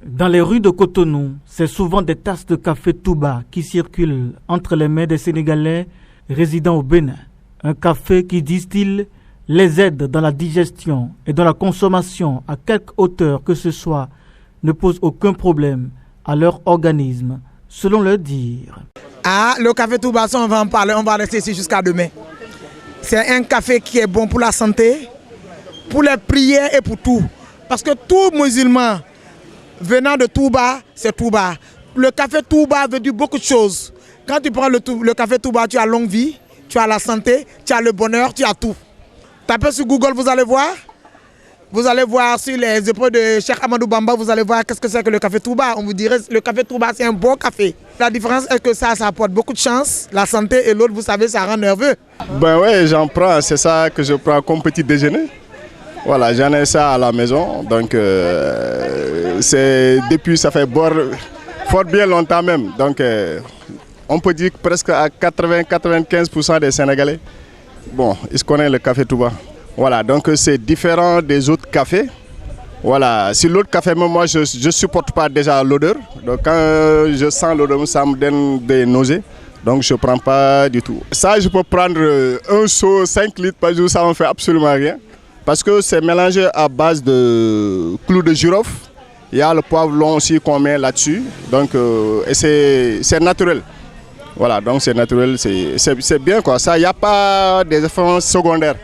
Dans les rues de Cotonou, c'est souvent des tasses de café Touba qui circulent entre les mains des Sénégalais résidant au Bénin. Un café qui, disent-ils, les aide dans la digestion et dans la consommation à quelque hauteur que ce soit, ne pose aucun problème à leur organisme, selon leur dire. Ah, le café Touba, on va en parler, on va rester ici jusqu'à demain. C'est un café qui est bon pour la santé, pour les prières et pour tout. Parce que tout musulman venant de Touba, c'est Touba. Le café Touba veut dire beaucoup de choses. Quand tu prends le café Touba, tu as longue vie, tu as la santé, tu as le bonheur, tu as tout. Tapez sur Google, vous allez voir. Vous allez voir sur les épaules de Cheikh Amadou Bamba, vous allez voir qu'est-ce que c'est que le café Touba. On vous dirait le café Touba, c'est un bon café. La différence est que ça apporte beaucoup de chance, la santé, et l'autre, vous savez, ça rend nerveux. Ben ouais, j'en prends, c'est ça que je prends comme petit déjeuner. Voilà, j'en ai ça à la maison, donc c'est depuis, ça fait fort bien longtemps même. Donc on peut dire que presque à 80-95% des Sénégalais, bon, ils se connaissent le café Touba. Voilà, donc c'est différent des autres cafés. Voilà, si l'autre café, moi je ne supporte pas déjà l'odeur. Donc quand je sens l'odeur, ça me donne des nausées. Donc je ne prends pas du tout. Ça, je peux prendre un seau, 5 litres par jour, ça ne me fait absolument rien. Parce que c'est mélangé à base de clous de girofle. Il y a le poivre long aussi qu'on met là-dessus. Donc et c'est naturel. Voilà, donc c'est naturel, c'est bien quoi. Ça, il n'y a pas des effets secondaires.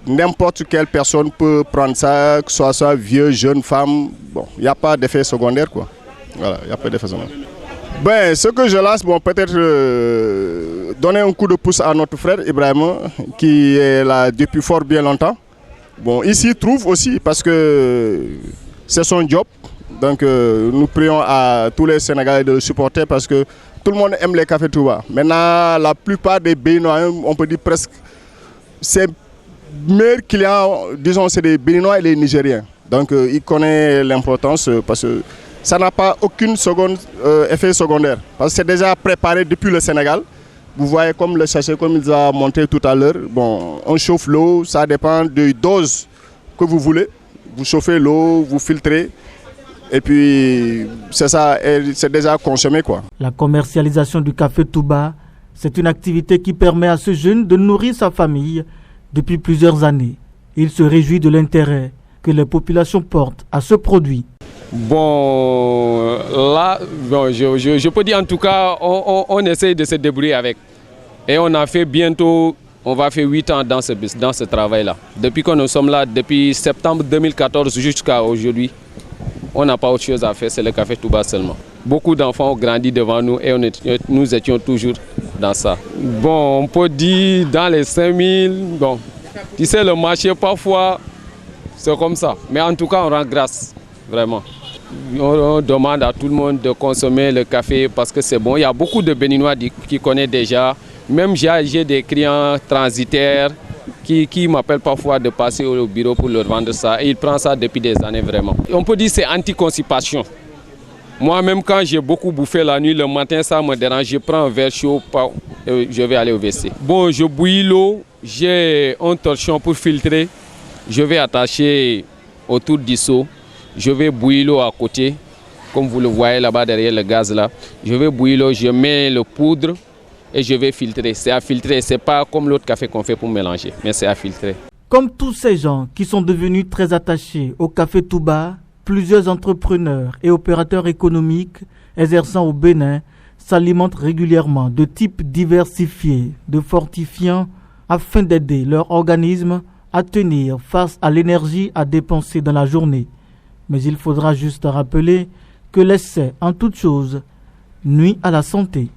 N'importe quelle personne peut prendre ça, que ce soit vieux, jeune, femme. Bon, il n'y a pas d'effet secondaire quoi. Voilà, il n'y a pas d'effet secondaire. Ben, ce que je lance, bon, peut-être donner un coup de pouce à notre frère Ibrahima, qui est là depuis fort bien longtemps. Bon, il s'y trouve aussi parce que c'est son job. Donc nous prions à tous les Sénégalais de le supporter parce que tout le monde aime les cafés Touba. Maintenant, la plupart des Béninois, on peut dire presque, ses meilleurs clients, disons, c'est les Béninois et les Nigériens. Donc il connaît l'importance parce que ça n'a pas aucun effet secondaire. Parce que c'est déjà préparé depuis le Sénégal. Vous voyez comme le sachet, comme il a montré tout à l'heure. Bon, on chauffe l'eau, ça dépend de dose que vous voulez. Vous chauffez l'eau, vous filtrez. Et puis, c'est ça, c'est déjà consommé quoi. La commercialisation du café Touba, c'est une activité qui permet à ce jeune de nourrir sa famille depuis plusieurs années. Il se réjouit de l'intérêt que les populations portent à ce produit. Bon, là, bon, je peux dire en tout cas, on essaye de se débrouiller avec. Et on a fait bientôt, on va faire 8 ans dans ce travail-là. Depuis que nous sommes là, depuis septembre 2014 jusqu'à aujourd'hui, on n'a pas autre chose à faire, c'est le café Touba seulement. Beaucoup d'enfants ont grandi devant nous et nous étions toujours dans ça. Bon, on peut dire dans les 5000, bon, tu sais, le marché parfois, c'est comme ça. Mais en tout cas, on rend grâce, vraiment. On demande à tout le monde de consommer le café parce que c'est bon. Il y a beaucoup de Béninois qui connaissent déjà. Même j'ai des clients transitaires qui m'appellent parfois de passer au bureau pour leur vendre ça. Et ils prennent ça depuis des années vraiment. On peut dire que c'est anti-constipation. Moi-même, quand j'ai beaucoup bouffé la nuit, le matin, ça me dérange. Je prends un verre chaud, je vais aller au WC. Bon, je bouillis l'eau, j'ai un torchon pour filtrer. Je vais attacher autour du seau. Je vais bouillir l'eau à côté, comme vous le voyez là-bas derrière le gaz là. Je vais bouillir l'eau, je mets le poudre et je vais filtrer. C'est à filtrer, c'est pas comme l'autre café qu'on fait pour mélanger, mais c'est à filtrer. Comme tous ces gens qui sont devenus très attachés au café Touba, plusieurs entrepreneurs et opérateurs économiques exerçant au Bénin s'alimentent régulièrement de types diversifiés de fortifiants afin d'aider leur organisme à tenir face à l'énergie à dépenser dans la journée. Mais il faudra juste rappeler que l'excès en toute chose nuit à la santé.